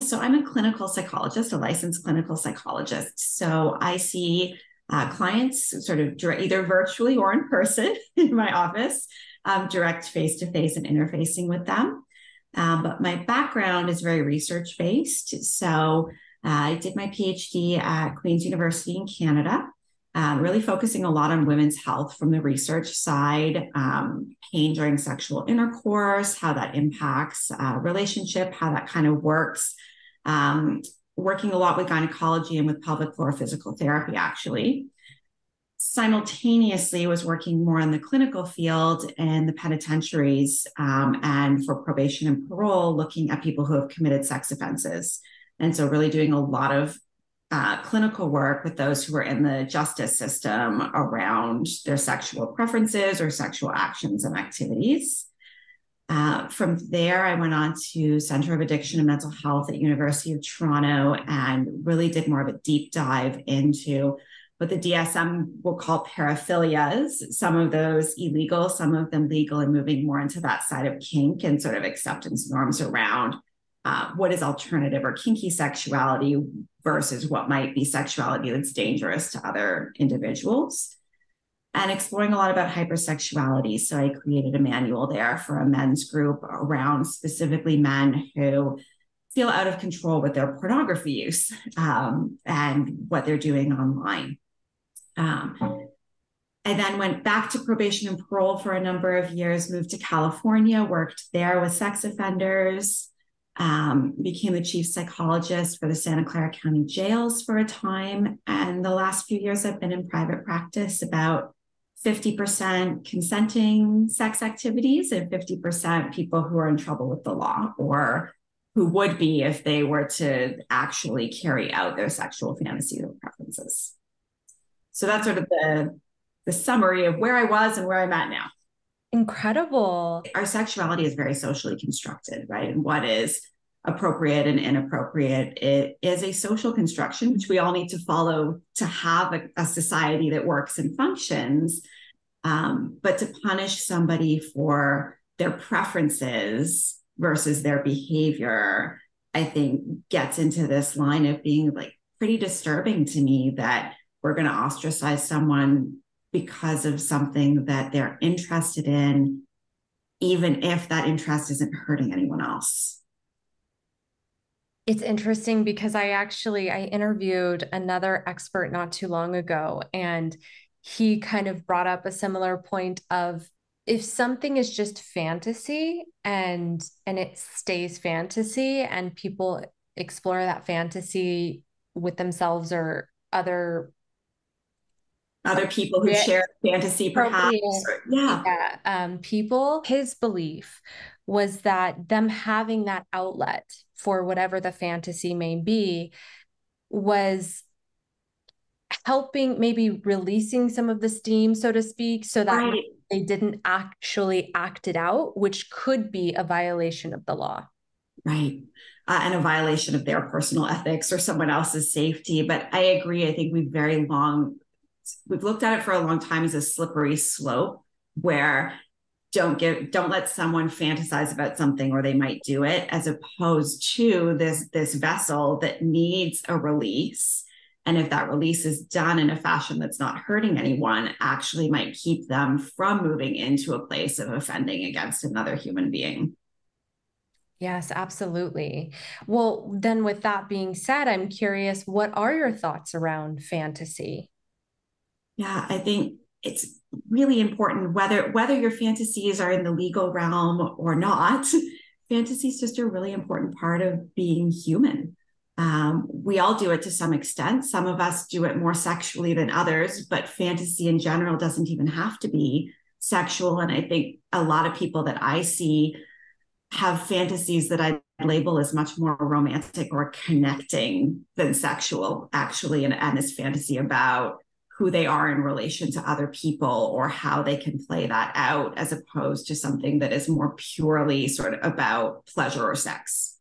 So I'm a clinical psychologist, a licensed clinical psychologist. So I see clients sort of either virtually or in person in my office, direct face-to-face and interfacing with them. But my background is very research-based. So I did my PhD at Queen's University in Canada, really focusing a lot on women's health from the research side, pain during sexual intercourse, how that impacts relationship, how that kind of works. Working a lot with gynecology and with pelvic floor physical therapy, actually. Simultaneously was working more in the clinical field and the penitentiaries, and for probation and parole, looking at people who have committed sex offenses. And so really doing a lot of clinical work with those who are in the justice system around their sexual preferences or sexual actions and activities. From there, I went on to Center of Addiction and Mental Health at University of Toronto and really did more of a deep dive into what the DSM will call paraphilias, some of those illegal, some of them legal, and moving more into that side of kink and sort of acceptance norms around what is alternative or kinky sexuality versus what might be sexuality that's dangerous to other individuals. And exploring a lot about hypersexuality. So I created a manual there for a men's group around specifically men who feel out of control with their pornography use, and what they're doing online. I then went back to probation and parole for a number of years, moved to California, worked there with sex offenders, became the chief psychologist for the Santa Clara County jails for a time. And the last few years I've been in private practice, about 50% consenting sex activities and 50% people who are in trouble with the law or who would be if they were to actually carry out their sexual fantasies or preferences. So that's sort of the summary of where I was and where I'm at now. Incredible. Our sexuality is very socially constructed, right? And what is appropriate and inappropriate, it is a social construction, which we all need to follow to have a society that works and functions. But to punish somebody for their preferences versus their behavior, I think gets into this line of being like pretty disturbing to me, that we're going to ostracize someone because of something that they're interested in, even if that interest isn't hurting anyone else. It's interesting because I interviewed another expert not too long ago, and he kind of brought up a similar point of, if something is just fantasy and it stays fantasy and people explore that fantasy with themselves or other people who share fantasy, perhaps. People, his belief was that them having that outlet for whatever the fantasy may be was helping, maybe releasing some of the steam, so to speak, so that they didn't actually act it out, which could be a violation of the law. Right. And a violation of their personal ethics or someone else's safety. But I agree. I think we've looked at it for a long time as a slippery slope where don't let someone fantasize about something or they might do it, as opposed to this vessel that needs a release. And if that release is done in a fashion that's not hurting anyone, actually might keep them from moving into a place of offending against another human being. Yes, absolutely. Well, then with that being said, I'm curious, what are your thoughts around fantasy? Yeah, I think it's really important whether your fantasies are in the legal realm or not. Fantasy is just a really important part of being human. We all do it to some extent. Some of us do it more sexually than others, but fantasy in general doesn't even have to be sexual. And I think a lot of people that I see have fantasies that I label as much more romantic or connecting than sexual, actually, and this fantasy about who they are in relation to other people or how they can play that out, as opposed to something that is more purely sort of about pleasure or sex.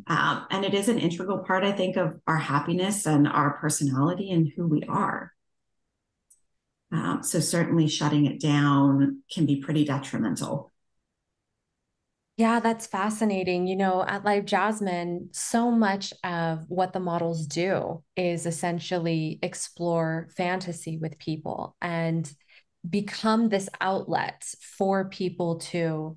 And it is an integral part, I think, of our happiness and our personality and who we are. So certainly shutting it down can be pretty detrimental. Yeah, that's fascinating. At Live Jasmine, so much of what the models do is essentially explore fantasy with people and become this outlet for people to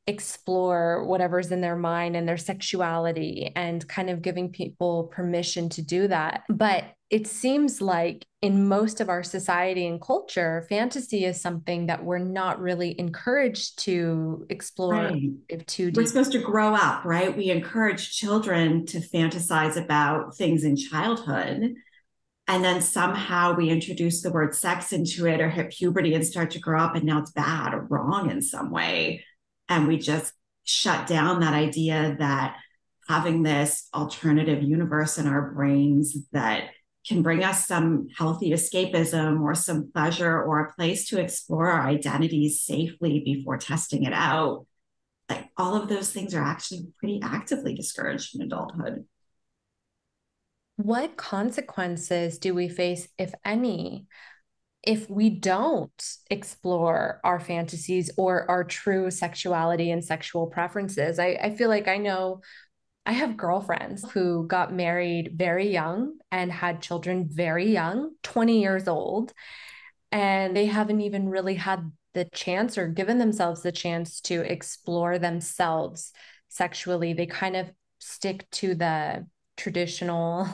explore whatever's in their mind and their sexuality and kind of giving people permission to do that. But it seems like in most of our society and culture, fantasy is something that we're not really encouraged to explore Right. too We're deep. supposed to grow up, right? We encourage children to fantasize about things in childhood. And then somehow we introduce the word sex into it or hit puberty and start to grow up, and now it's bad or wrong in some way. And we just shut down that idea that having this alternative universe in our brains that can bring us some healthy escapism or some pleasure or a place to explore our identities safely before testing it out, like all of those things are actually pretty actively discouraged in adulthood. What consequences do we face, if any, if we don't explore our fantasies or our true sexuality and sexual preferences? I feel like I have girlfriends who got married very young and had children very young, 20 years old, and they haven't even really had the chance or given themselves the chance to explore themselves sexually. They kind of stick to the traditional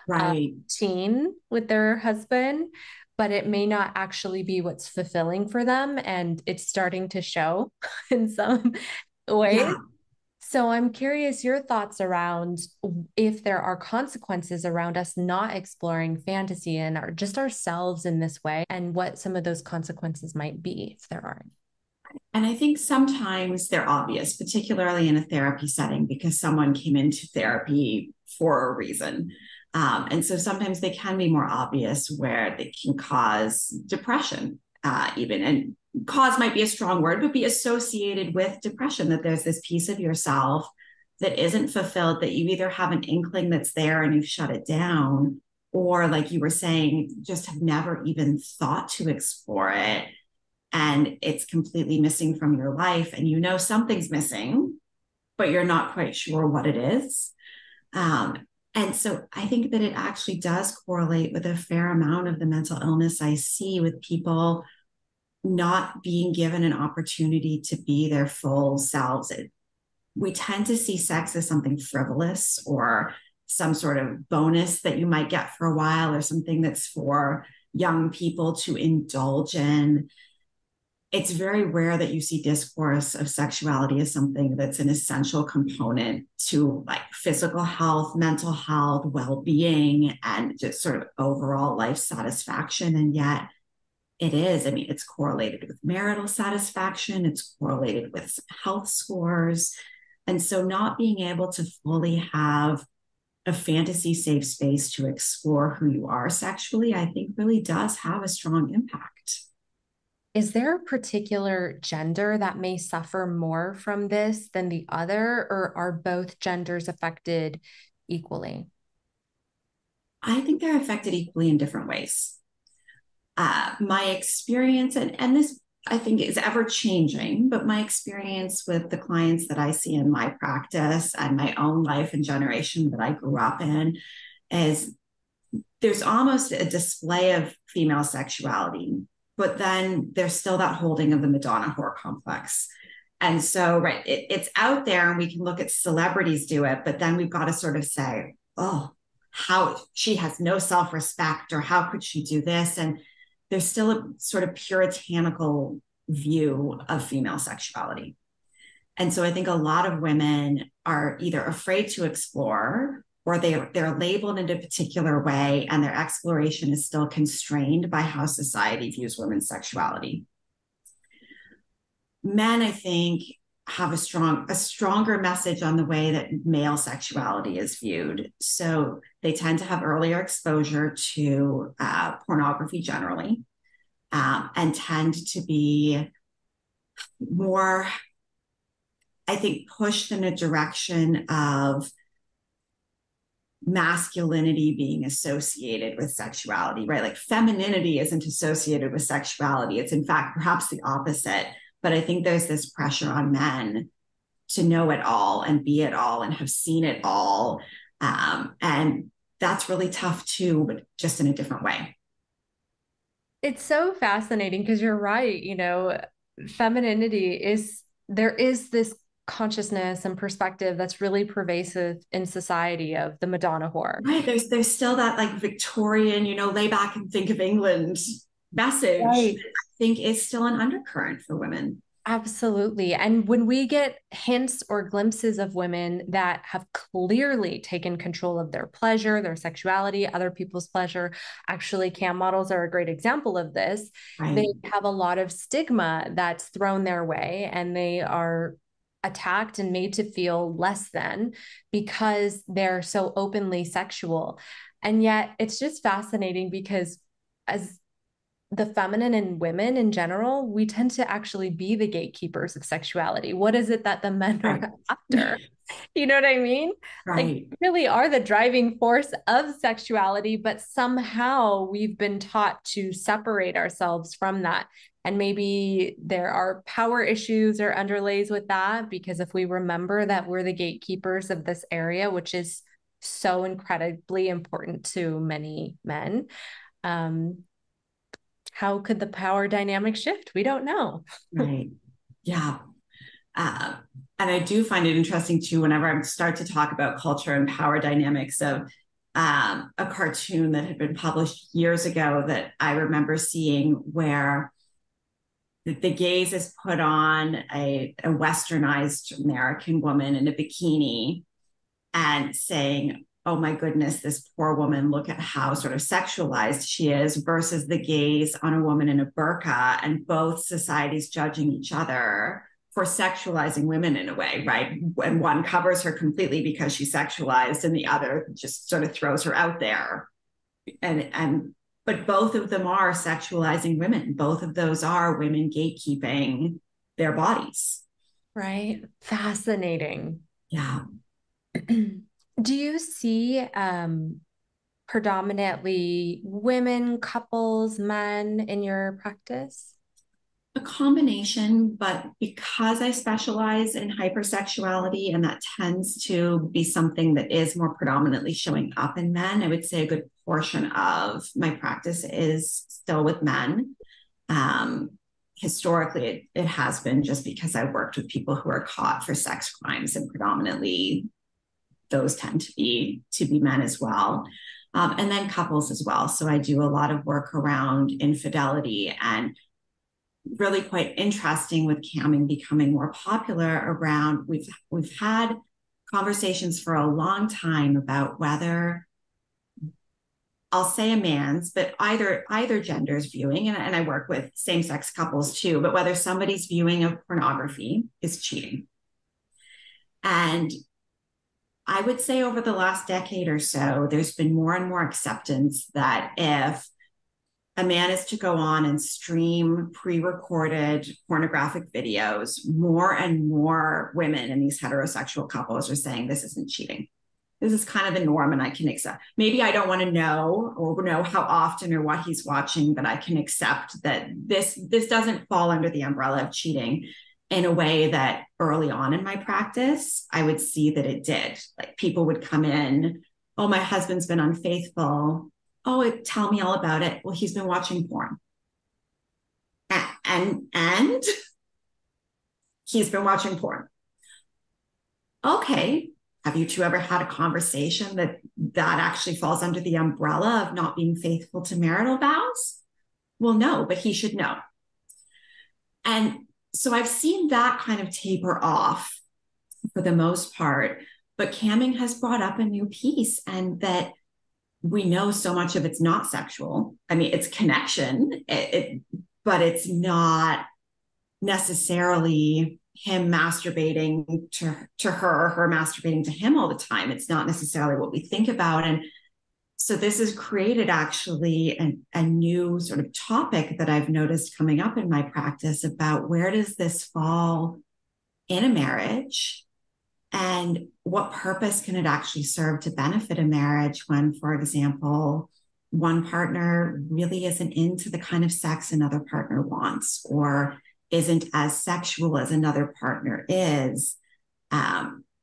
Right. teen with their husband, but it may not actually be what's fulfilling for them. And it's starting to show in some ways. Yeah. So I'm curious your thoughts around if there are consequences around us not exploring fantasy and just ourselves in this way, and what some of those consequences might be if there aren't. And I think sometimes they're obvious, particularly in a therapy setting, because someone came into therapy for a reason. And so sometimes they can be more obvious where they can cause depression, even. And cause might be a strong word, but be associated with depression, that there's this piece of yourself that isn't fulfilled, that you either have an inkling that's there and you've shut it down, or like you were saying, just have never even thought to explore it and it's completely missing from your life and you know something's missing but you're not quite sure what it is. And so I think that it actually does correlate with a fair amount of the mental illness I see with people not being given an opportunity to be their full selves. We tend to see sex as something frivolous or some sort of bonus that you might get for a while or something that's for young people to indulge in. It's very rare that you see discourse of sexuality as something that's an essential component to like physical health, mental health, well-being, and just sort of overall life satisfaction. And yet it is. I mean, it's correlated with marital satisfaction, it's correlated with health scores. And so not being able to fully have a fantasy safe space to explore who you are sexually, I think really does have a strong impact. Is there a particular gender that may suffer more from this than the other, or are both genders affected equally? I think they're affected equally in different ways. My experience, and this I think is ever changing, but my experience with the clients that I see in my practice and my own life and generation that I grew up in is there's almost a display of female sexuality, but then there's still that holding of the Madonna whore complex. And so, right, it's out there and we can look at celebrities do it, but then we've got to sort of say, oh, how she has no self respect, or how could she do this? And there's still a sort of puritanical view of female sexuality. And so I think a lot of women are either afraid to explore or they're labeled in a particular way and their exploration is still constrained by how society views women's sexuality. Men, I think, have a stronger message on the way that male sexuality is viewed. So they tend to have earlier exposure to pornography generally, and tend to be more, I think, pushed in a direction of masculinity being associated with sexuality, right? Like femininity isn't associated with sexuality. It's in fact perhaps the opposite. But I think there's this pressure on men to know it all and be it all and have seen it all. And that's really tough too, but just in a different way. It's so fascinating because you're right. Femininity is, there is this consciousness and perspective that's really pervasive in society of the Madonna whore. Right. There's still that like Victorian, lay back and think of England message Right. that I think is still an undercurrent for women. Absolutely. And when we get hints or glimpses of women that have clearly taken control of their pleasure, their sexuality, other people's pleasure, actually, cam models are a great example of this. They Right. have a lot of stigma that's thrown their way, and they are attacked and made to feel less than because they're so openly sexual. And yet, it's just fascinating because as the feminine and women in general, we tend to actually be the gatekeepers of sexuality. What is it that the men are Right. after? You know what I mean? Like, Right. we really are the driving force of sexuality, but somehow we've been taught to separate ourselves from that. And maybe there are power issues or underlays with that, because if we remember that we're the gatekeepers of this area, which is so incredibly important to many men, um, how could the power dynamic shift? We don't know. Right. Yeah. Uh, and I do find it interesting too, whenever I start to talk about culture and power dynamics of a cartoon that had been published years ago that I remember seeing where the gaze is put on a westernized American woman in a bikini and saying, oh my goodness, this poor woman, look at how sort of sexualized she is, versus the gaze on a woman in a burqa, and both societies judging each other for sexualizing women in a way, right? And one covers her completely because she's sexualized, and the other just sort of throws her out there. And but both of them are sexualizing women. Both of those are women gatekeeping their bodies. Right. Fascinating. Yeah. Do you see predominantly women, couples, men in your practice? A combination, but because I specialize in hypersexuality and that tends to be something that is more predominantly showing up in men, I would say a good portion of my practice is still with men. Um, Historically, it has been just because I worked with people who are caught for sex crimes, and predominantly those tend to be men as well. And then couples as well. So I do a lot of work around infidelity, and really quite interesting with camming becoming more popular around, we've had conversations for a long time about whether, I'll say a man's, but either gender's viewing, and I work with same-sex couples too, but whether somebody's viewing of pornography is cheating. And I would say over the last decade or so, there's been more and more acceptance that if a man is to go on and stream pre-recorded pornographic videos, more and more women in these heterosexual couples are saying this isn't cheating. This is kind of the norm, and I can accept. Maybe I don't want to know or know how often or what he's watching, but I can accept that this doesn't fall under the umbrella of cheating in a way that early on in my practice, I would see that it did. Like, people would come in, oh, my husband's been unfaithful. Oh, tell me all about it. Well, he's been watching porn. And he's been watching porn. Okay. Have you two ever had a conversation that actually falls under the umbrella of not being faithful to marital vows? Well, no, but he should know. And so I've seen that kind of taper off for the most part, but camming has brought up a new piece, and that we know so much of it's not sexual. I mean, it's connection, but it's not necessarily him masturbating to her masturbating to him all the time. It's not necessarily what we think about. And so this has created actually a new sort of topic that I've noticed coming up in my practice about where does this fall in a marriage, and what purpose can it actually serve to benefit a marriage when, for example, one partner really isn't into the kind of sex another partner wants, or isn't as sexual as another partner is.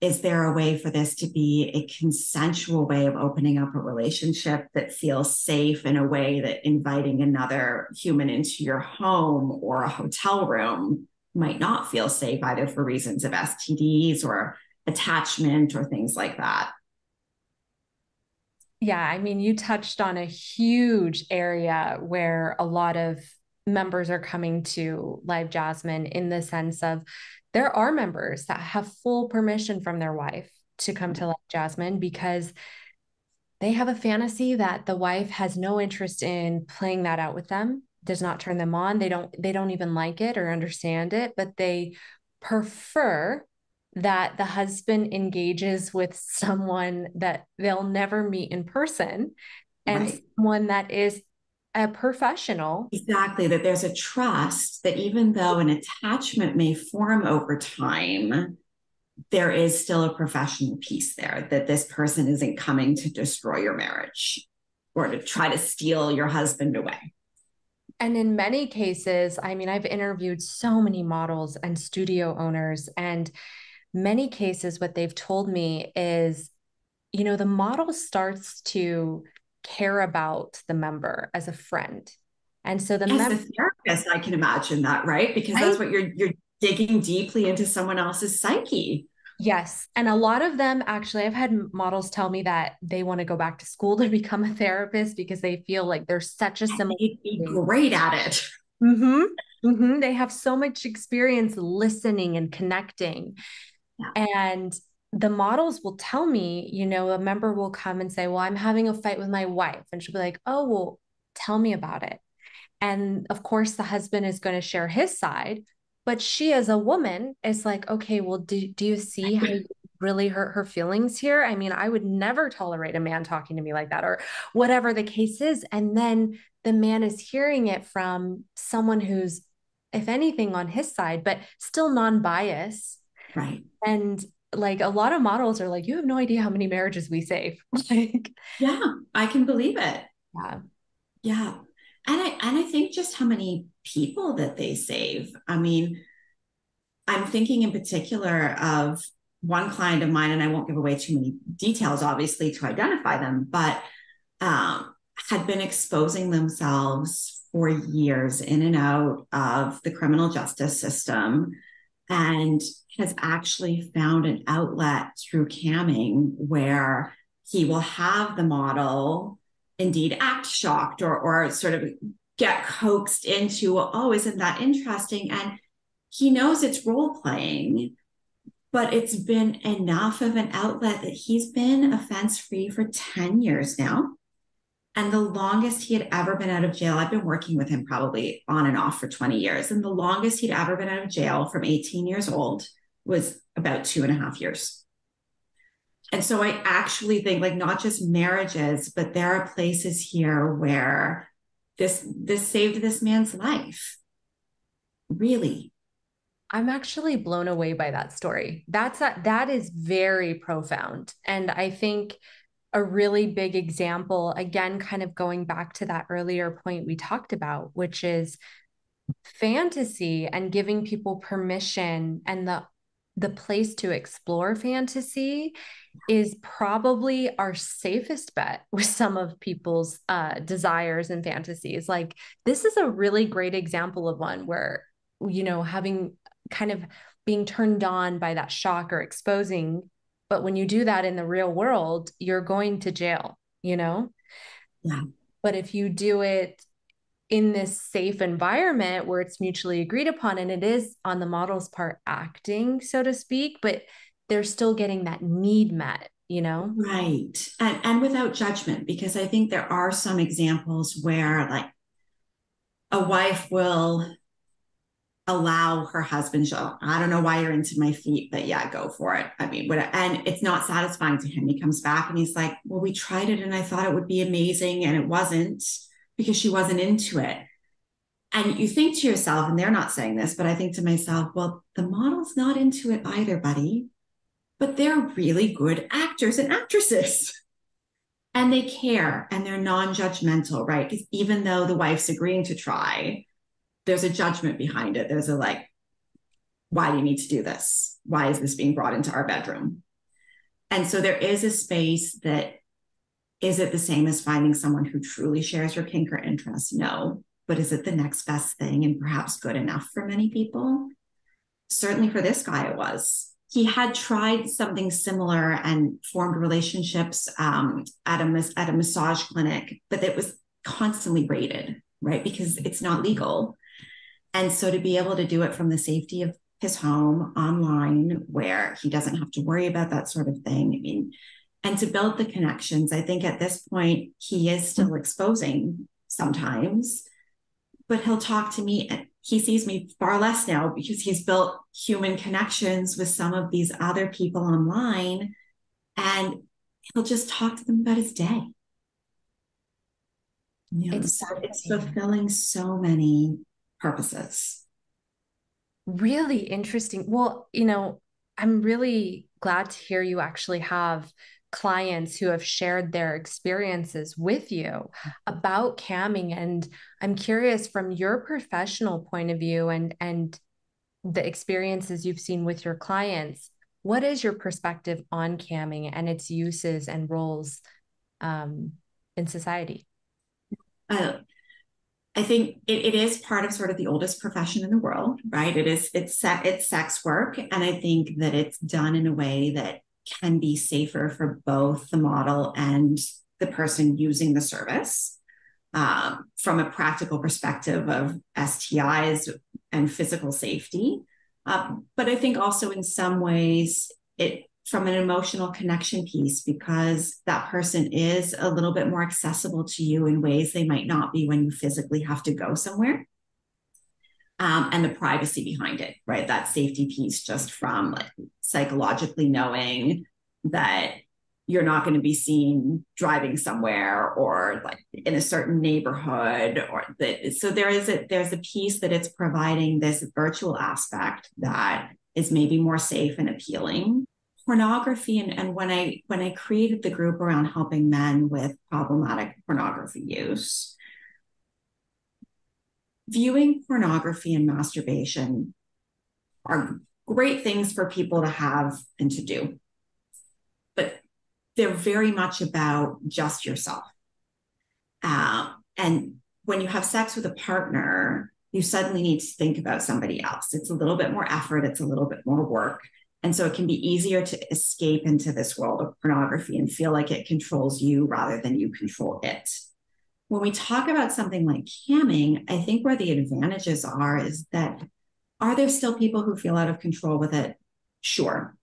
Is there a way for this to be a consensual way of opening up a relationship that feels safe in a way that inviting another human into your home or a hotel room might not feel safe, either for reasons of STDs or attachment or things like that? Yeah, I mean, you touched on a huge area where a lot of members are coming to Live Jasmine in the sense of there are members that have full permission from their wife to come to Live Jasmine because they have a fantasy that the wife has no interest in playing that out with them, does not turn them on. They don't even like it or understand it, but they prefer that the husband engages with someone that they'll never meet in person and Right. someone that is a professional. Exactly. That there's a trust that even though an attachment may form over time, there is still a professional piece there, that this person isn't coming to destroy your marriage or to try to steal your husband away. And in many cases, I mean, I've interviewed so many models and studio owners, and many cases, what they've told me is, the model starts to care about the member as a friend. And so the As member, a therapist, I can imagine that, right? Because right? that's what you're digging deeply into someone else's psyche. Yes. And a lot of them actually, I've had models tell me that they want to go back to school to become a therapist because they feel like there's such a They'd be similarity. great at it. Mm-hmm. Mm-hmm. They have so much experience listening and connecting. Yeah. And the models will tell me, a member will come and say, well, I'm having a fight with my wife. And she'll be like, oh, well, tell me about it. And of course, the husband is going to share his side. But she, as a woman, is like, okay, well, do you see how you really hurt her feelings here? I mean, I would never tolerate a man talking to me like that, or whatever the case is. And then the man is hearing it from someone who's, if anything, on his side, but still non biased. Right. And like a lot of models are like, you have no idea how many marriages we save. Like, Yeah, I can believe it. yeah. Yeah. And I think just how many people that they save. I mean, I'm thinking in particular of one client of mine, and I won't give away too many details, obviously, to identify them, but um, had been exposing themselves for years in and out of the criminal justice system and has actually found an outlet through camming where he will have the model indeed act shocked or sort of get coaxed into, oh, isn't that interesting? And he knows it's role playing, but it's been enough of an outlet that he's been offense free for 10 years now. And the longest he had ever been out of jail, I've been working with him probably on and off for 20 years. And the longest he'd ever been out of jail from 18 years old was about 2.5 years. And so I actually think, like, not just marriages, but there are places here where this saved this man's life. Really. I'm actually blown away by that story. That is very profound. And I think a really big example, again, kind of going back to that earlier point we talked about, which is fantasy and giving people permission and the place to explore fantasy is probably our safest bet with some of people's desires and fantasies. Like this is a really great example of one where, having kind of being turned on by that shock or exposing. But when you do that in the real world, you're going to jail. Yeah. But if you do it in this safe environment where it's mutually agreed upon, and it is on the model's part acting, so to speak, but they're still getting that need met. Right. And without judgment, because I think there are some examples where, like, a wife will allow her husband, I don't know why you're into my feet, but yeah, go for it. I mean, and it's not satisfying to him. He comes back and he's like, well, we tried it and I thought it would be amazing. And it wasn't, because she wasn't into it. And you think to yourself, and they're not saying this, but I think to myself, well, the model's not into it either, buddy, but they're really good actors and actresses. And they care and they're non-judgmental, right? Because even though the wife's agreeing to try, there's a judgment behind it. There's a, like, why do you need to do this? Why is this being brought into our bedroom? And so there is a space that, is it the same as finding someone who truly shares your kink or interest? No. But is it the next best thing and perhaps good enough for many people? Certainly for this guy, it was. He had tried something similar and formed relationships at a massage clinic, but it was constantly rated, right? Because it's not legal. And so to be able to do it from the safety of his home online, where he doesn't have to worry about that sort of thing, I mean, and to build the connections, I think at this point, he is still exposing sometimes, but he'll talk to me and he sees me far less now because he's built human connections with some of these other people online, and he'll just talk to them about his day. It's So it's fulfilling so many purposes. really interesting. Well, I'm really glad to hear you actually have clients who have shared their experiences with you about camming. And I'm curious from your professional point of view and the experiences you've seen with your clients, what is your perspective on camming and its uses and roles um, in society? Uh, I think it is part of sort of the oldest profession in the world, right? It's sex work, and I think that it's done in a way that can be safer for both the model and the person using the service. From a practical perspective of STIs and physical safety. But I think also in some ways, it from an emotional connection piece, because that person is a little bit more accessible to you in ways they might not be when you physically have to go somewhere. And the privacy behind it, right? That safety piece, just from like psychologically knowing that you're not going to be seen driving somewhere or like in a certain neighborhood, or that. So there's a piece that it's providing this virtual aspect that is maybe more safe and appealing. Pornography, and when I created the group around helping men with problematic pornography use, viewing pornography and masturbation are great things for people to have and to do, but they're very much about just yourself. And when you have sex with a partner, you suddenly need to think about somebody else. It's a little bit more effort, it's a little bit more work. And so it can be easier to escape into this world of pornography and feel like it controls you rather than you control it. When we talk about something like camming, I think where the advantages is that, are there still people who feel out of control with it? Sure.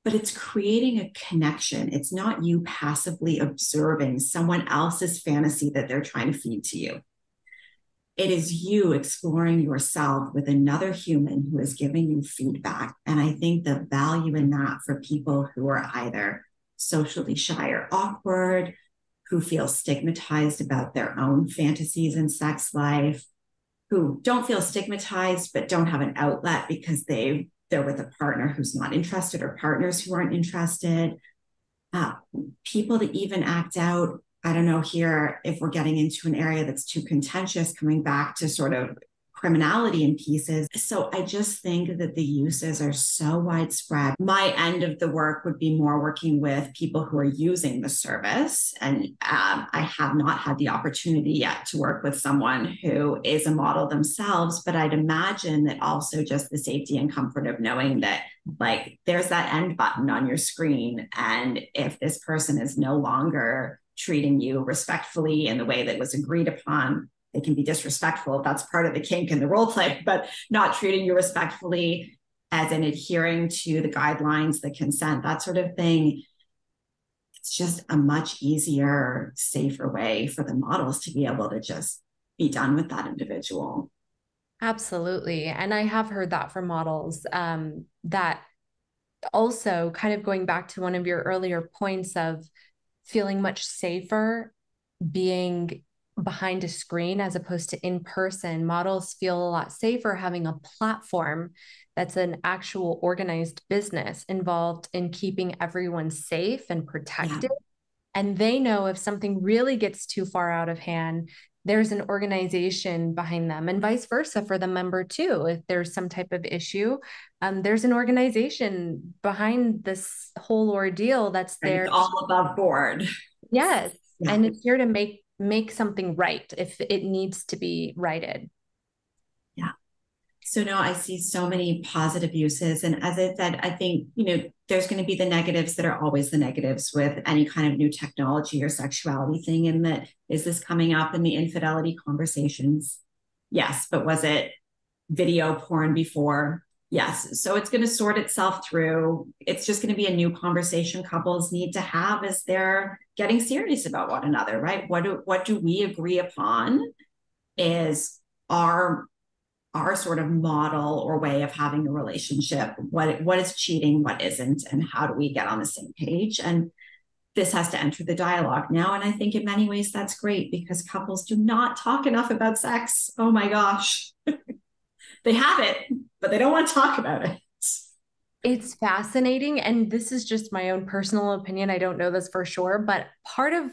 But it's creating a connection. It's not you passively observing someone else's fantasy that they're trying to feed to you. It is you exploring yourself with another human who is giving you feedback. And I think the value in that for people who are either socially shy or awkward, who feel stigmatized about their own fantasies and sex life, who don't feel stigmatized but don't have an outlet because they're with a partner who's not interested, or partners who aren't interested. People that even act out, I don't know here if we're getting into an area that's too contentious, coming back to sort of criminality in pieces. So I just think that the uses are so widespread. My end of the work would be more working with people who are using the service. And I have not had the opportunity yet to work with someone who is a model themselves, but I'd imagine that also just the safety and comfort of knowing that like there's that end button on your screen. And if this person is no longer treating you respectfully in the way that was agreed upon, they can be disrespectful. That's part of the kink and the role play, but not treating you respectfully as in adhering to the guidelines, the consent, that sort of thing. It's just a much easier, safer way for the models to be able to just be done with that individual. Absolutely. And I have heard that from models, that also kind of going back to one of your earlier points of feeling much safer being behind a screen as opposed to in person. Models feel a lot safer having a platform that's an actual organized business involved in keeping everyone safe and protected. Yeah. And they know if something really gets too far out of hand, there's an organization behind them, and vice versa for the member too. If there's some type of issue, there's an organization behind this whole ordeal that's And there. it's all above board. Yes. Yeah. And it's here to make something right if it needs to be righted. Yeah. So no, I see so many positive uses. And as I said, I think, there's going to be the negatives that are always the negatives with any kind of new technology or sexuality thing. And that, is this coming up in the infidelity conversations? Yes. But was it video porn before? Yes. So it's going to sort itself through. It's just going to be a new conversation couples need to have as they're getting serious about one another, right? What do we agree upon is our sort of model or way of having a relationship? What is cheating, what isn't, and how do we get on the same page? And this has to enter the dialogue now. And I think in many ways that's great, because couples do not talk enough about sex. Oh my gosh. They have it, but they don't want to talk about it. It's fascinating. And this is just my own personal opinion. I don't know this for sure, but part of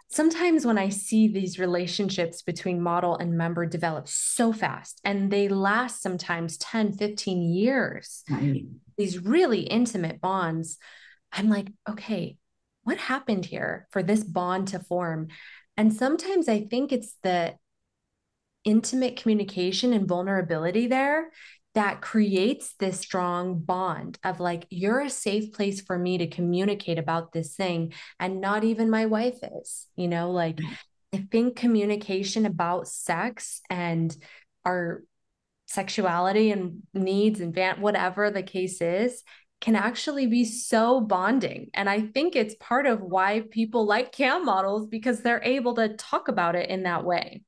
sometimes when I see these relationships between model and member develop so fast and they last sometimes 10, 15 years, Right. these really intimate bonds, I'm like, okay, what happened here for this bond to form? And sometimes I think it's the intimate communication and vulnerability there that creates this strong bond of like, you're a safe place for me to communicate about this thing. And not even my wife is, like, I think communication about sex and our sexuality and needs and whatever the case is can actually be so bonding. And I think it's part of why people like cam models, because they're able to talk about it in that way.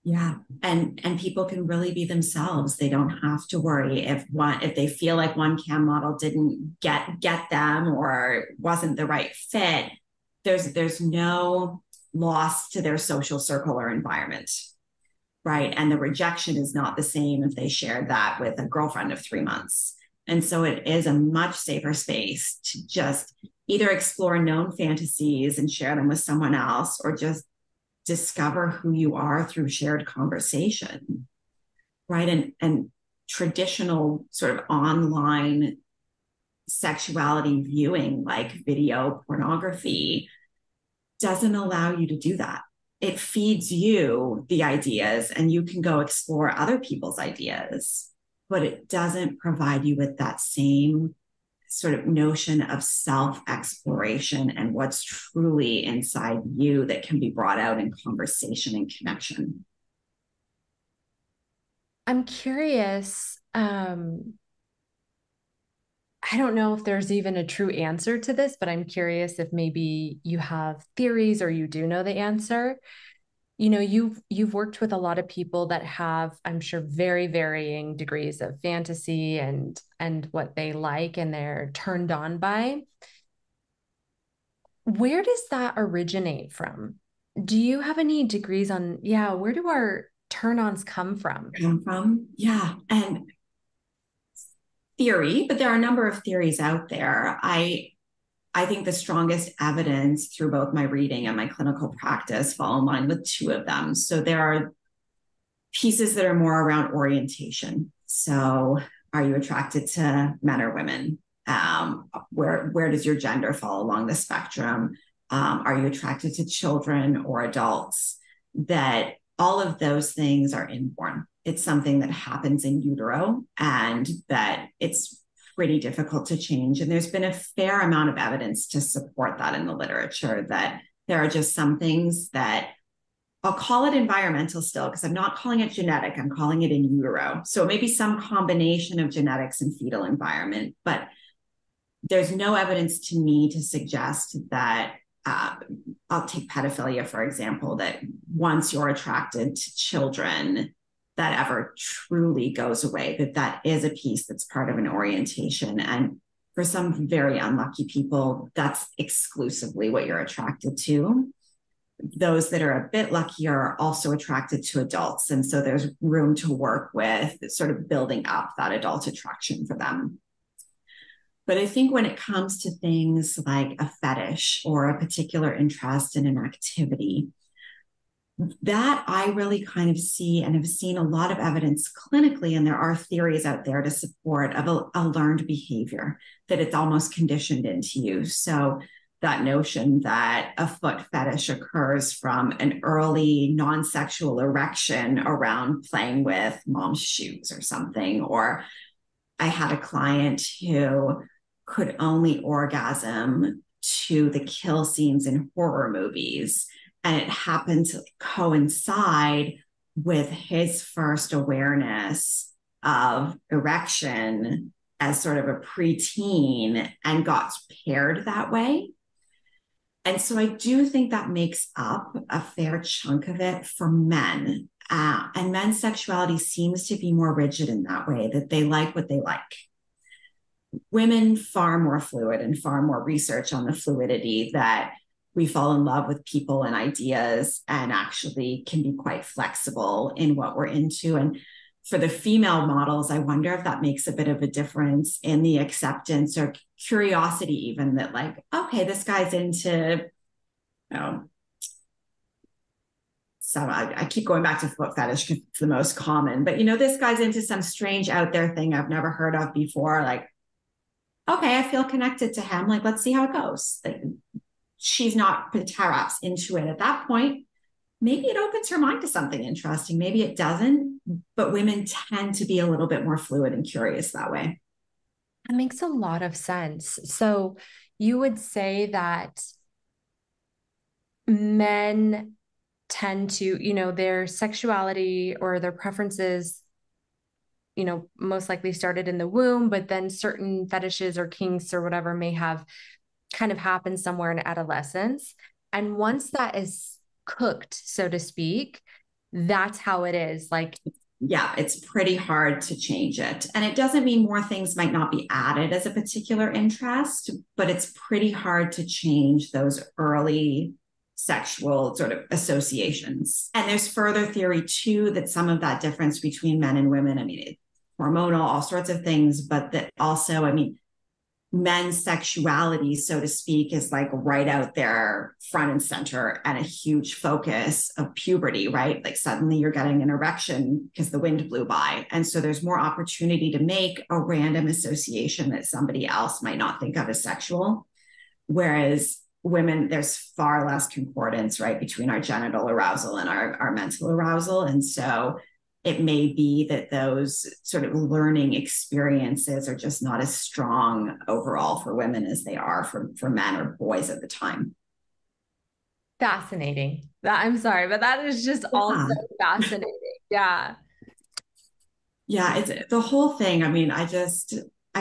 Yeah. And people can really be themselves. They don't have to worry if they feel like one cam model didn't get them or wasn't the right fit. There's no loss to their social circle or environment. Right. And the rejection is not the same if they shared that with a girlfriend of 3 months. And so it is a much safer space to just either explore known fantasies and share them with someone else, or just discover who you are through shared conversation. Right. And traditional sort of online sexuality viewing, like video pornography, doesn't allow you to do that. It feeds you the ideas and you can go explore other people's ideas, but it doesn't provide you with that same sort of notion of self-exploration and what's truly inside you that can be brought out in conversation and connection. I'm curious. I don't know if there's even a true answer to this, but I'm curious if maybe you have theories or you do know the answer. You've worked with a lot of people that have, I'm sure, very varying degrees of fantasy and what they like and they're turned on by. Where does that originate from? Do you have any degrees on, yeah, where do our turn-ons come from? Come from? Yeah. And theory, but there are a number of theories out there. I think the strongest evidence through both my reading and my clinical practice fall in line with two of them. So there are pieces that are more around orientation. So are you attracted to men or women? Where does your gender fall along the spectrum? Are you attracted to children or adults? That all of those things are inborn. It's something that happens in utero, and that it's pretty difficult to change. And there's been a fair amount of evidence to support that in the literature, that there are just some things that I'll call it environmental still, because I'm not calling it genetic, I'm calling it in utero. So maybe some combination of genetics and fetal environment, but there's no evidence to me to suggest that I'll take pedophilia, for example, that once you're attracted to children, that ever truly goes away, that is a piece that's part of an orientation. And for some very unlucky people, that's exclusively what you're attracted to. Those that are a bit luckier are also attracted to adults. And so there's room to work with sort of building up that adult attraction for them. But I think when it comes to things like a fetish or a particular interest in an activity, that I really kind of see and have seen a lot of evidence clinically, and there are theories out there to support of a learned behavior, that it's almost conditioned into you. So that notion that a foot fetish occurs from an early non-sexual erection around playing with mom's shoes or something. Or I had a client who could only orgasm to the kill scenes in horror movies, and it happened to coincide with his first awareness of erection as sort of a preteen and got paired that way. And so I do think that makes up a fair chunk of it for men. And men's sexuality seems to be more rigid in that way, that they like what they like. Women, far more fluid, and far more research on the fluidity, that we fall in love with people and ideas and actually can be quite flexible in what we're into. And for the female models, I wonder if that makes a bit of a difference in the acceptance or curiosity, even, that like, okay, this guy's into, you know, so I keep going back to foot fetish because it's the most common, but this guy's into some strange out there thing I've never heard of before. Like, okay, I feel connected to him. Like, let's see how it goes. Like, she's not perhaps into it at that point. Maybe it opens her mind to something interesting. Maybe it doesn't, but women tend to be a little bit more fluid and curious that way. That makes a lot of sense. So you would say that men tend to, their sexuality or their preferences, most likely started in the womb, but then certain fetishes or kinks or whatever may have kind of happened somewhere in adolescence. And once that is cooked, so to speak, that's how it is. Like, yeah, it's pretty hard to change it. And it doesn't mean more things might not be added as a particular interest, but it's pretty hard to change those early sexual sort of associations. And there's further theory too, that some of that difference between men and women, I mean, it's hormonal, all sorts of things, but that also, I mean, men's sexuality, so to speak, is like right out there front and center, and a huge focus of puberty, right? Like suddenly you're getting an erection because the wind blew by. And so there's more opportunity to make a random association that somebody else might not think of as sexual. Whereas women, there's far less concordance, right, between our genital arousal and our mental arousal. And so it may be that those sort of learning experiences are just not as strong overall for women as they are for men or boys at the time. fascinating. I'm sorry, but that is just also Yeah. fascinating. Yeah. Yeah, it's the whole thing. I mean, I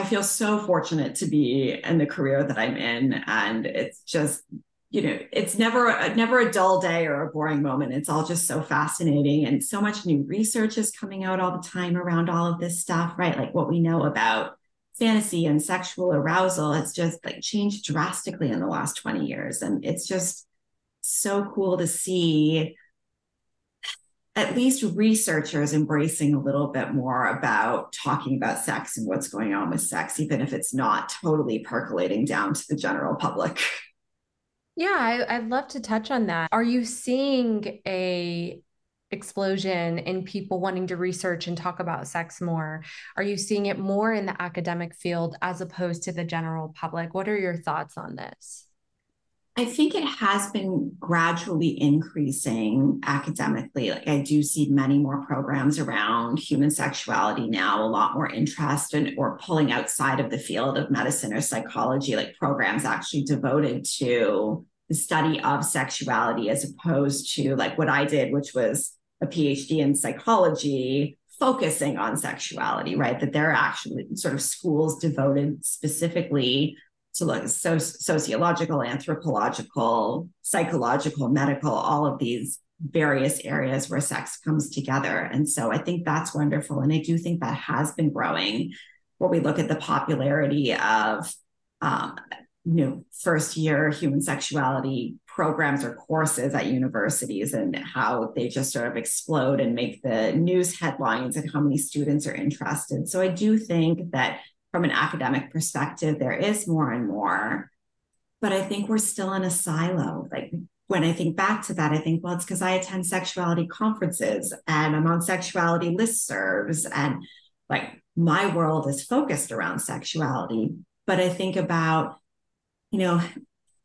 feel so fortunate to be in the career that I'm in. And it's just, it's never a dull day or a boring moment. It's all just so fascinating. And so much new research is coming out all the time around all of this stuff, right? Like what we know about fantasy and sexual arousal has just like changed drastically in the last 20 years. And it's just so cool to see at least researchers embracing a little bit more about talking about sex and what's going on with sex, even if it's not totally percolating down to the general public. Yeah, I'd love to touch on that. Are you seeing a explosion in people wanting to research and talk about sex more? Are you seeing it more in the academic field as opposed to the general public? What are your thoughts on this? I think it has been gradually increasing academically. Like I do see many more programs around human sexuality now, a lot more interest in or pulling outside of the field of medicine or psychology, like programs actually devoted to the study of sexuality, as opposed to like what I did, which was a PhD in psychology focusing on sexuality, right? That there are actually sort of schools devoted specifically to look sociological, anthropological, psychological, medical, all of these various areas where sex comes together. And so I think that's wonderful. And I do think that has been growing, where we look at the popularity of um, first year human sexuality programs or courses at universities, and how they just sort of explode and make the news headlines and how many students are interested. So I do think that from an academic perspective, there is more and more, but I think we're still in a silo. Like when I think back to that, I think, well, it's because I attend sexuality conferences and I'm on sexuality listservs, and like my world is focused around sexuality. But I think about, you know,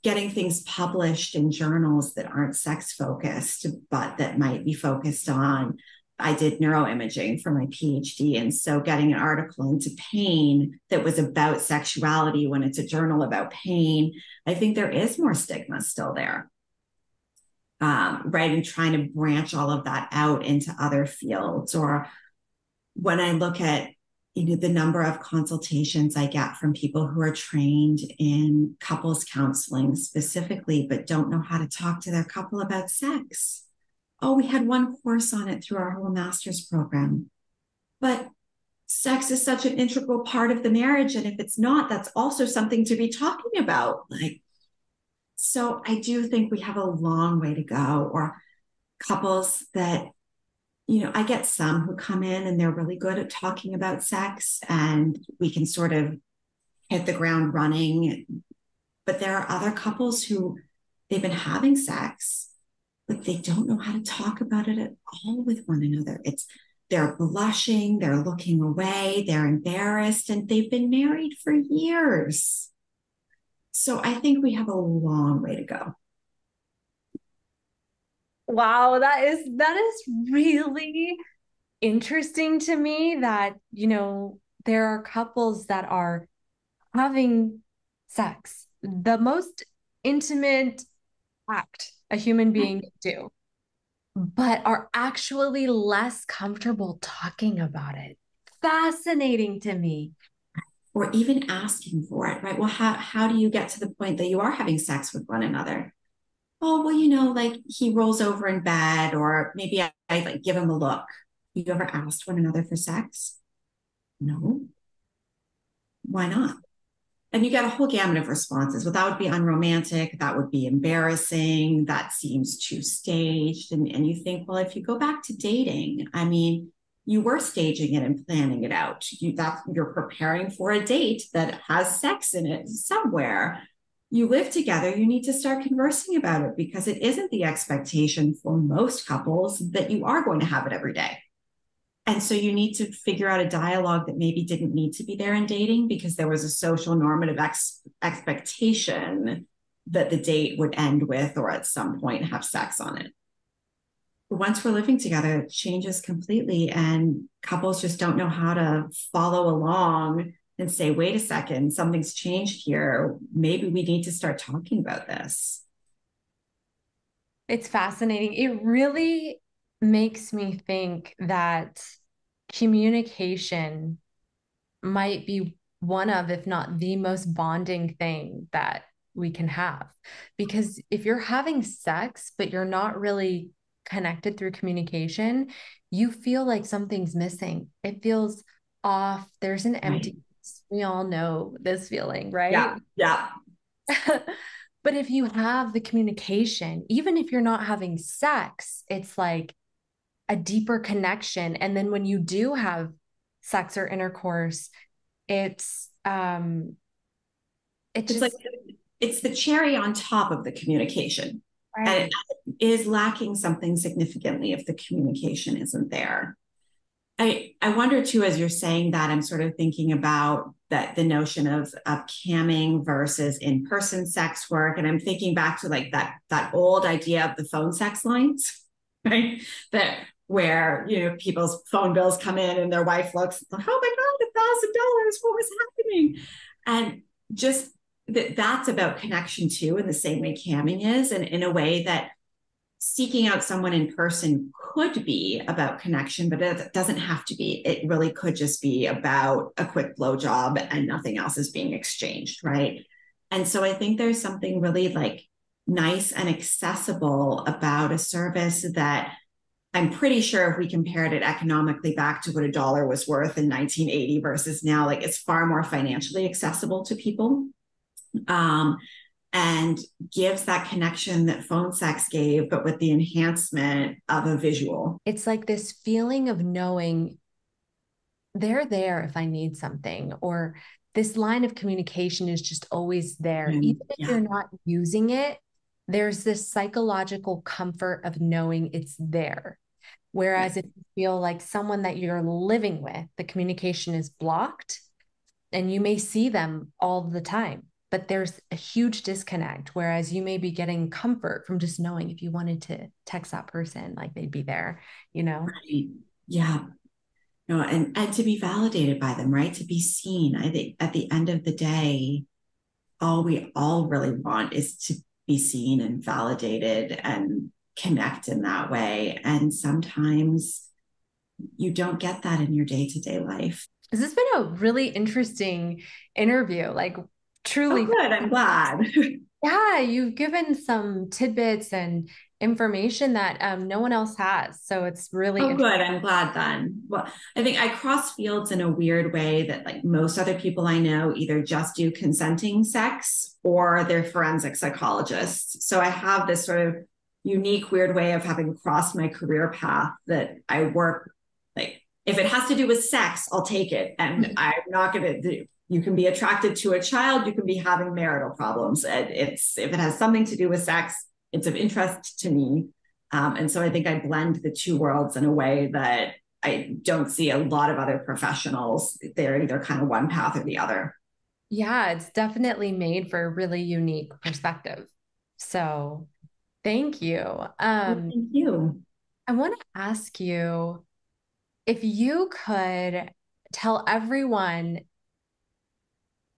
getting things published in journals that aren't sex focused, but that might be focused on. I did neuroimaging for my PhD. And so getting an article into Pain that was about sexuality when it's a journal about pain, I think there is more stigma still there. Right. And trying to branch all of that out into other fields. Or when I look at, the number of consultations I get from people who are trained in couples counseling specifically, but don't know how to talk to their couple about sex. Oh, we had one course on it through our whole master's program. But sex is such an integral part of the marriage. And if it's not, that's also something to be talking about. Like, so I do think we have a long way to go. Or couples that, I get some who come in and they're really good at talking about sex and we can sort of hit the ground running. But there are other couples who they've been having sex, but they don't know how to talk about it at all with one another. They're blushing, they're looking away, they're embarrassed, and they've been married for years. So I think we have a long way to go. Wow, that is really interesting to me that, there are couples that are having sex, the most intimate act a human being can do, but are actually less comfortable talking about it. Fascinating to me. Or even asking for it, right? Well, how do you get to the point that you are having sex with one another? Oh, well, like he rolls over in bed, or maybe I like give him a look. You ever asked one another for sex? No. Why not? And you get a whole gamut of responses. Well, that would be unromantic. That would be embarrassing. That seems too staged. And you think, well, if you go back to dating, I mean, you were staging it and planning it out. You're preparing for a date that has sex in it somewhere. You live together, you need to start conversing about it, because it isn't the expectation for most couples that you are going to have it every day. And so you need to figure out a dialogue that maybe didn't need to be there in dating because there was a social normative expectation that the date would end with, or at some point have sex on it. But once we're living together, it changes completely. And couples just don't know how to follow along and say, wait a second, something's changed here. Maybe we need to start talking about this. It's fascinating. It really makes me think that communication might be one of, if not the most bonding thing that we can have. Because if you're having sex, but you're not really connected through communication, you feel like something's missing. It feels off. There's an emptiness. Right. We all know this feeling, right? Yeah. Yeah. But if you have the communication, even if you're not having sex, it's like a deeper connection. And then when you do have sex or intercourse, it's just like it's the cherry on top of the communication. Right. And it is lacking something significantly if the communication isn't there. I wonder too, as you're saying that, I'm sort of thinking about that the notion of camming versus in-person sex work. And I'm thinking back to like that old idea of the phone sex lines, right? That where, people's phone bills come in and their wife looks like, oh my God, $1,000, what was happening? And just that's about connection too, in the same way camming is, and in a way that seeking out someone in person could be about connection, but it doesn't have to be. It really could just be about a quick blowjob and nothing else is being exchanged, right? And so I think there's something really like nice and accessible about a service that I'm pretty sure if we compared it economically back to what a dollar was worth in 1980 versus now, like it's far more financially accessible to people. And gives that connection that phone sex gave, but with the enhancement of a visual. It's like this feeling of knowing they're there if I need something, or this line of communication is just always there. Even if you're not using it, there's this psychological comfort of knowing it's there. Right. Whereas if you feel like someone that you're living with, the communication is blocked and you may see them all the time, but there's a huge disconnect. Whereas you may be getting comfort from just knowing if you wanted to text that person, like they'd be there, you know? Right. Yeah. No, and to be validated by them, right? To be seen. I think at the end of the day, all we all really want is to be seen and validated and connect in that way. And sometimes you don't get that in your day-to-day life. This has been a really interesting interview, like Oh, truly. good. I'm glad. Yeah, you've given some tidbits and information that no one else has. So it's really Oh, interesting. good. I'm glad then. Well, I think I cross fields in a weird way that, like most other people I know, either just do consenting sex or they're forensic psychologists. So I have this sort of unique, weird way of having crossed my career path that I work like, if it has to do with sex, I'll take it. And I'm not going to do. You can be attracted to a child, you can be having marital problems. It's if it has something to do with sex, it's of interest to me. And so I think I blend the two worlds in a way that I don't see a lot of other professionals. They're either kind of one path or the other. Yeah, it's definitely made for a really unique perspective. So thank you. Well, thank you. I want to ask you if you could tell everyone,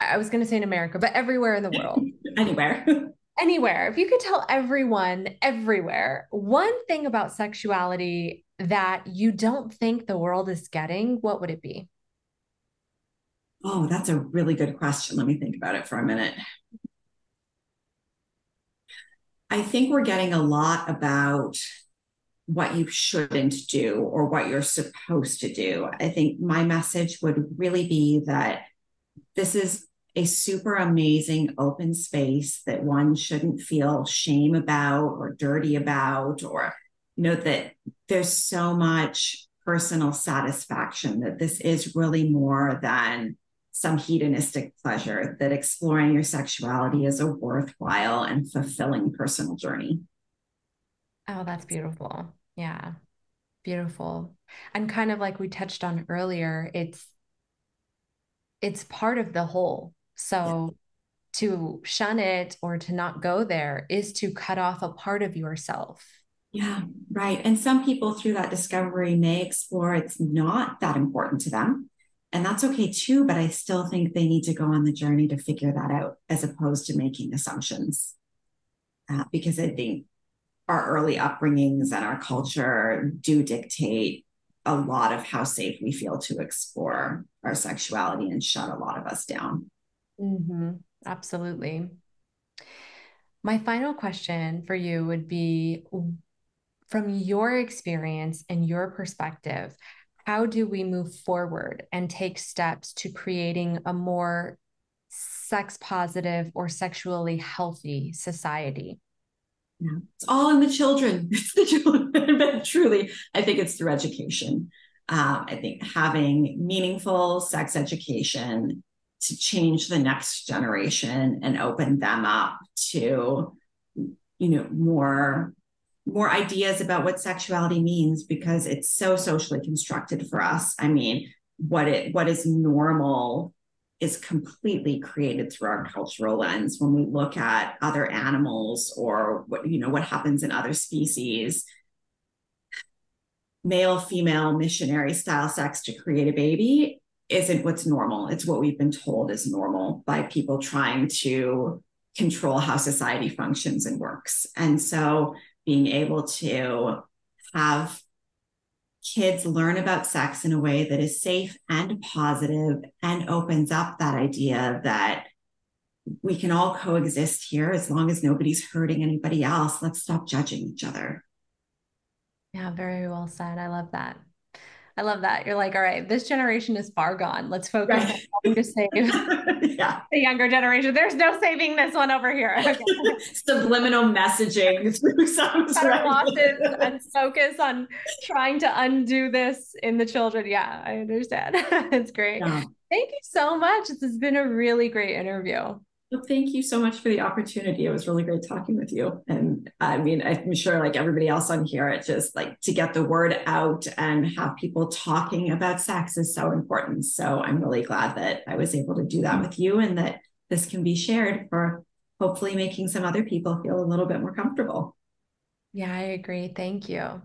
I was going to say in America, but everywhere in the world, Anywhere. anywhere, if you could tell everyone everywhere one thing about sexuality that you don't think the world is getting, what would it be? Oh, that's a really good question. Let me think about it for a minute. I think we're getting a lot about what you shouldn't do or what you're supposed to do. I think my message would really be that this is a super amazing open space that one shouldn't feel shame about or dirty about, or that there's so much personal satisfaction, that this is really more than some hedonistic pleasure, that exploring your sexuality is a worthwhile and fulfilling personal journey. Oh, that's beautiful. Yeah, beautiful. And kind of like we touched on earlier, it's part of the whole. Yeah. So to shun it or to not go there is to cut off a part of yourself. Yeah, right. And some people through that discovery may explore it's not that important to them. And that's okay too. But I still think they need to go on the journey to figure that out as opposed to making assumptions. Because I think our early upbringings and our culture do dictate a lot of how safe we feel to explore our sexuality and shut a lot of us down. Mm-hmm. Absolutely. My final question for you would be from your experience and your perspective, how do we move forward and take steps to creating a more sex positive or sexually healthy society? Yeah. It's all in the children. It's the children. But truly, I think it's through education. I think having meaningful sex education to change the next generation and open them up to, more ideas about what sexuality means, because it's so socially constructed for us. I mean, what is normal is completely created through our cultural lens. When we look at other animals or what happens in other species, male female missionary style sex to create a baby isn't what's normal. It's what we've been told is normal by people trying to control how society functions and works. And so being able to have kids learn about sex in a way that is safe and positive and opens up that idea that we can all coexist here as long as nobody's hurting anybody else. Let's stop judging each other. Yeah, very well said. I love that. I love that. You're like, all right, this generation is far gone. Let's focus on Right. trying to save Yeah. the younger generation. There's no saving this one over here. Okay. Subliminal messaging through songs, Cut our right? losses and focus on trying to undo this in the children. Yeah, I understand. It's great. Yeah. Thank you so much. This has been a really great interview. Well, thank you so much for the opportunity. It was really great talking with you. And I mean, I'm sure like everybody else on here, it's just like to get the word out and have people talking about sex is so important. So I'm really glad that I was able to do that with you and that this can be shared for hopefully making some other people feel a little bit more comfortable. Yeah, I agree. Thank you.